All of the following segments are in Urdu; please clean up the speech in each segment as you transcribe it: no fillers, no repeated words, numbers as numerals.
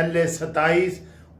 LA 27।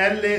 LA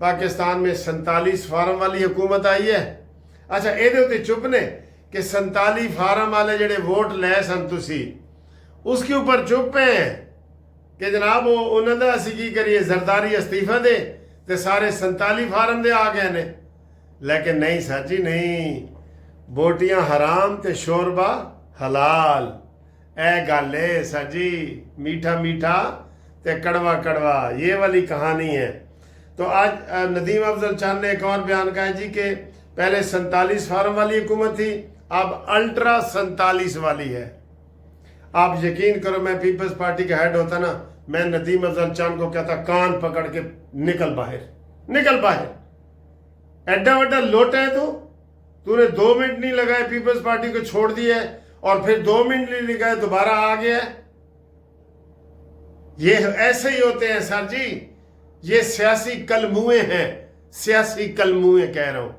پاکستان میں 47 فارم والی حکومت آئی ہے. اچھا یہ چپ نے کہ 47 فارم والے جڑے ووٹ لے سن تسی اس کے اوپر چپ ہیں کہ جناب انہوں نے اسی کی کریے زرداری استعفیٰ دے تے سارے 47 فارم دے آ گئے نے. لیکن نہیں سر جی نہیں، بوٹیاں حرام تے شوربا حلال، اے گل ہے سر جی، میٹھا میٹھا تے کڑوا کڑوا، یہ والی کہانی ہے. تو آج ندیم افضل چاند نے ایک اور بیان کہا ہے جی کہ پہلے 47 فارم والی حکومت تھی، اب الٹرا 47 والی ہے. آپ یقین کرو میں پیپلز پارٹی کا ہیڈ ہوتا نا، میں ندیم افضل چاند کو کہتا کان پکڑ کے نکل باہر، نکل باہر، ایڈا وڈا لوٹا ہے تو نے 2 منٹ نہیں لگائے پیپلز پارٹی کو چھوڑ دیا ہے اور پھر 2 منٹ نہیں لگائے دوبارہ آ گیا ہے. یہ ایسے ہی ہوتے ہیں سر جی، یہ سیاسی کلموئے ہیں، سیاسی کلموئے کہہ رہا ہوں.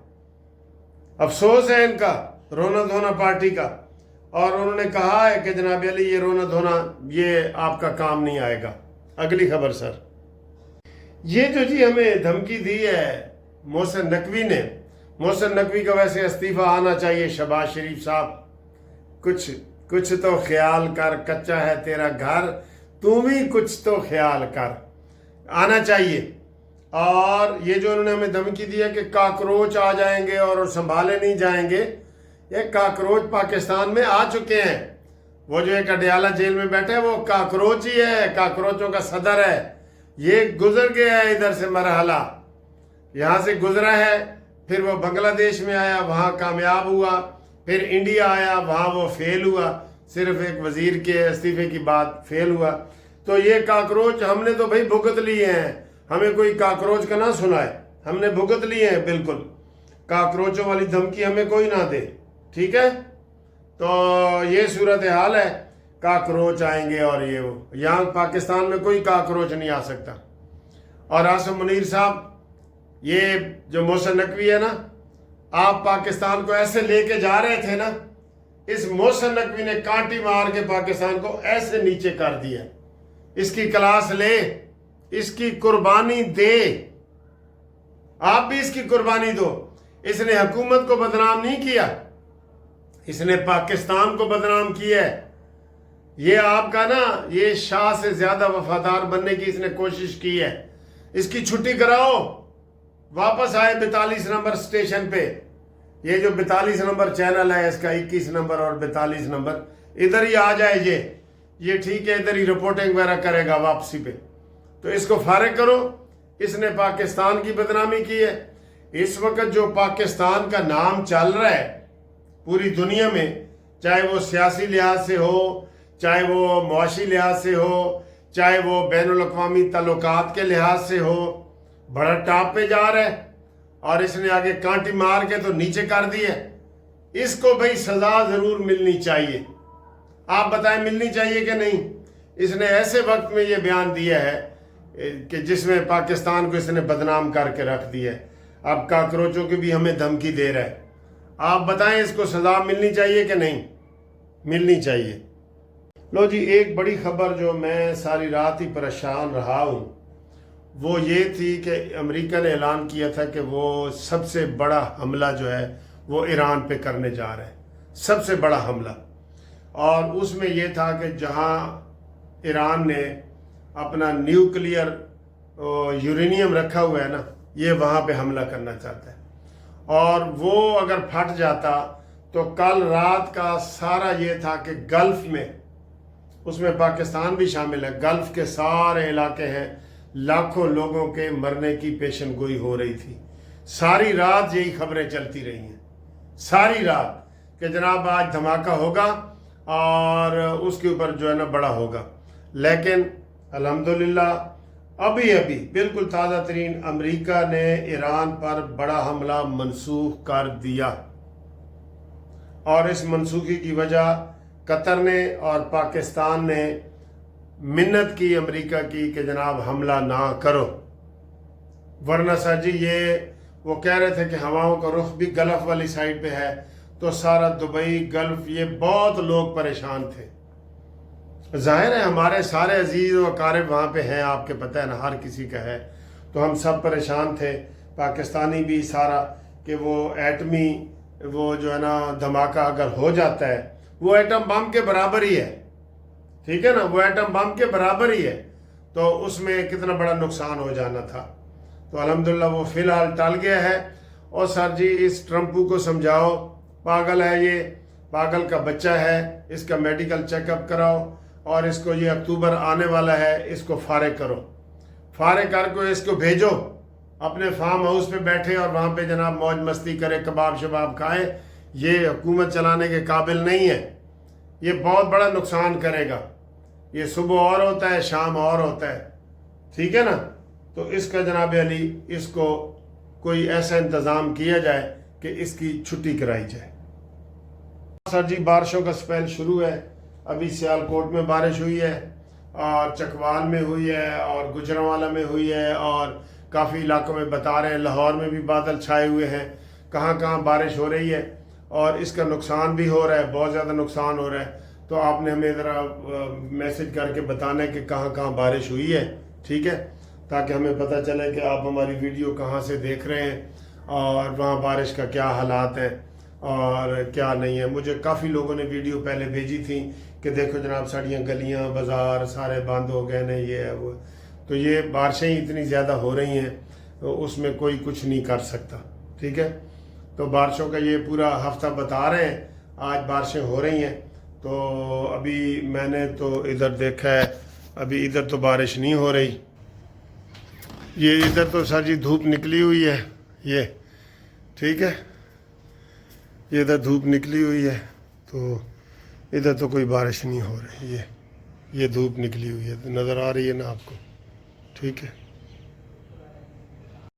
افسوس ہے ان کا رونا دھونا پارٹی کا، اور انہوں نے کہا ہے کہ جناب علی یہ رونا دھونا یہ آپ کا کام نہیں آئے گا. اگلی خبر سر، یہ جو جی ہمیں دھمکی دی ہے محسن نقوی نے، محسن نقوی کا ویسے استعفیٰ آنا چاہیے. شہباز شریف صاحب کچھ تو خیال کر، کچا ہے تیرا گھر، تم بھی کچھ تو خیال کر، آنا چاہیے. اور یہ جو انہوں نے ہمیں دھمکی دی ہے کہ کاکروچ آ جائیں گے اور سنبھالے نہیں جائیں گے، یہ کاکروچ پاکستان میں آ چکے ہیں. وہ جو ایک اڈیالہ جیل میں بیٹھے وہ کاکروچ ہی ہے، کاکروچوں کا صدر ہے. یہ گزر گیا ہے ادھر سے مرحلہ، یہاں سے گزرا ہے، پھر وہ بنگلہ دیش میں آیا وہاں کامیاب ہوا، پھر انڈیا آیا وہاں وہ فیل ہوا، صرف ایک وزیر کے استعفے کی بات فیل ہوا. تو یہ کاکروچ ہم نے تو بھائی بھگت لیے ہیں، ہمیں کوئی کاکروچ کا نہ سنائے، ہم نے بھگت لیے ہیں بالکل. کاکروچوں والی دھمکی ہمیں کوئی نہ دے، ٹھیک ہے. تو یہ صورتحال ہے، کاکروچ آئیں گے اور یہ وہ، یہاں پاکستان میں کوئی کاکروچ نہیں آ سکتا. اور آصف منیر صاحب، یہ جو محسن نقوی ہے نا، آپ پاکستان کو ایسے لے کے جا رہے تھے نا، اس محسن نقوی نے کانٹی مار کے پاکستان کو ایسے نیچے کر دیا. اس کی کلاس لے، اس کی قربانی دے، آپ بھی اس کی قربانی دو. اس نے حکومت کو بدنام نہیں کیا، اس نے پاکستان کو بدنام کیا ہے. یہ آپ کا نا یہ شاہ سے زیادہ وفادار بننے کی اس نے کوشش کی ہے. اس کی چھٹی کراؤ، واپس آئے 42 نمبر سٹیشن پہ. یہ جو 42 نمبر چینل ہے اس کا 21 نمبر اور 42 نمبر ادھر ہی آ جائے. یہ ٹھیک ہے، ادھر ہی رپورٹنگ وغیرہ کرے گا واپسی پہ. تو اس کو فارغ کرو، اس نے پاکستان کی بدنامی کی ہے. اس وقت جو پاکستان کا نام چل رہا ہے پوری دنیا میں، چاہے وہ سیاسی لحاظ سے ہو، چاہے وہ معاشی لحاظ سے ہو، چاہے وہ بین الاقوامی تعلقات کے لحاظ سے ہو، بڑا ٹاپ پہ جا رہا ہے. اور اس نے آگے کانٹی مار کے تو نیچے کر دی ہے. اس کو بھائی سزا ضرور ملنی چاہیے. آپ بتائیں ملنی چاہیے کہ نہیں؟ اس نے ایسے وقت میں یہ بیان دیا ہے کہ جس میں پاکستان کو اس نے بدنام کر کے رکھ دیا ہے. اب کاکروچوں کی بھی ہمیں دھمکی دے رہا ہے. آپ بتائیں اس کو سزا ملنی چاہیے کہ نہیں؟ ملنی چاہیے. لو جی، ایک بڑی خبر جو میں ساری رات ہی پریشان رہا ہوں وہ یہ تھی کہ امریکہ نے اعلان کیا تھا کہ وہ سب سے بڑا حملہ جو ہے وہ ایران پہ کرنے جا رہے ہیں، سب سے بڑا حملہ. اور اس میں یہ تھا کہ جہاں ایران نے اپنا نیوکلیئر یورینیم رکھا ہوا ہے نا، یہ وہاں پہ حملہ کرنا چاہتا ہے. اور وہ اگر پھٹ جاتا تو کل رات کا سارا یہ تھا کہ گلف میں، اس میں پاکستان بھی شامل ہے، گلف کے سارے علاقے ہیں، لاکھوں لوگوں کے مرنے کی پیشن گوئی ہو رہی تھی. ساری رات یہی خبریں چلتی رہی ہیں، ساری رات، کہ جناب آج دھماکہ ہوگا اور اس کے اوپر جو ہے نا بڑا ہوگا. لیکن الحمدللہ ابھی بالکل تازہ ترین امریکہ نے ایران پر بڑا حملہ منسوخ کر دیا. اور اس منسوخی کی وجہ قطر نے اور پاکستان نے منت کی امریکہ کی کہ جناب حملہ نہ کرو. ورنہ سر جی یہ وہ کہہ رہے تھے کہ ہواؤں کا رخ بھی گلف والی سائڈ پہ ہے، تو سارا دبئی، گلف، یہ بہت لوگ پریشان تھے. ظاہر ہے ہمارے سارے عزیز و اقارب وہاں پہ ہیں، آپ کے پتہ ہے نا، ہر کسی کا ہے، تو ہم سب پریشان تھے. پاکستانی بھی سارا کہ وہ ایٹمی وہ جو ہے نا دھماکہ اگر ہو جاتا ہے وہ ایٹم بم کے برابر ہی ہے، ٹھیک ہے نا، وہ ایٹم بم کے برابر ہی ہے، تو اس میں کتنا بڑا نقصان ہو جانا تھا۔ تو الحمدللہ وہ فی الحال ٹل گیا ہے۔ اور سر جی اس ٹرمپو کو سمجھاؤ، پاگل ہے یہ، پاگل کا بچہ ہے، اس کا میڈیکل چیک اپ کراؤ، اور اس کو یہ اکتوبر آنے والا ہے، اس کو فارغ کرو، فارغ کر کے اس کو بھیجو اپنے فارم ہاؤس پہ بیٹھے اور وہاں پہ جناب موج مستی کرے، کباب شباب کھائے۔ یہ حکومت چلانے کے قابل نہیں ہے، یہ بہت بڑا نقصان کرے گا، یہ صبح اور ہوتا ہے شام اور ہوتا ہے، ٹھیک ہے نا۔ تو اس کا جناب علی اس کو کوئی ایسا انتظام کیا جائے کہ اس کی چھٹی کرائی جائے۔ سر جی بارشوں کا سپیل شروع ہے، ابھی سیالکوٹ میں بارش ہوئی ہے، اور چکوال میں ہوئی ہے، اور گجرانوالہ میں ہوئی ہے، اور کافی علاقوں میں بتا رہے ہیں لاہور میں بھی بادل چھائے ہوئے ہیں، کہاں کہاں بارش ہو رہی ہے، اور اس کا نقصان بھی ہو رہا ہے، بہت زیادہ نقصان ہو رہا ہے۔ تو آپ نے ہمیں ذرا میسج کر کے بتانا ہے کہ کہاں کہاں بارش ہوئی ہے، ٹھیک ہے، تاکہ ہمیں پتہ چلے کہ آپ ہماری ویڈیو کہاں سے دیکھ رہے ہیں اور وہاں بارش کا کیا حالات ہیں اور کیا نہیں ہے۔ مجھے کافی لوگوں نے ویڈیو پہلے بھیجی تھی کہ دیکھو جناب ساڑیاں گلیاں بازار سارے بند ہو گئے ہیں، یہ ہے وہ، تو یہ بارشیں اتنی زیادہ ہو رہی ہیں تو اس میں کوئی کچھ نہیں کر سکتا، ٹھیک ہے۔ تو بارشوں کا یہ پورا ہفتہ بتا رہے ہیں، آج بارشیں ہو رہی ہیں۔ تو ابھی میں نے تو ادھر دیکھا ہے، ابھی ادھر تو بارش نہیں ہو رہی، یہ ادھر تو سر جی دھوپ نکلی ہوئی ہے، یہ ٹھیک ہے، یہ ادھر دھوپ نکلی ہوئی ہے، تو ادھر تو کوئی بارش نہیں ہو رہی، یہ دھوپ نکلی ہوئی ہے، نظر آ رہی ہے نا آپ کو، ٹھیک ہے۔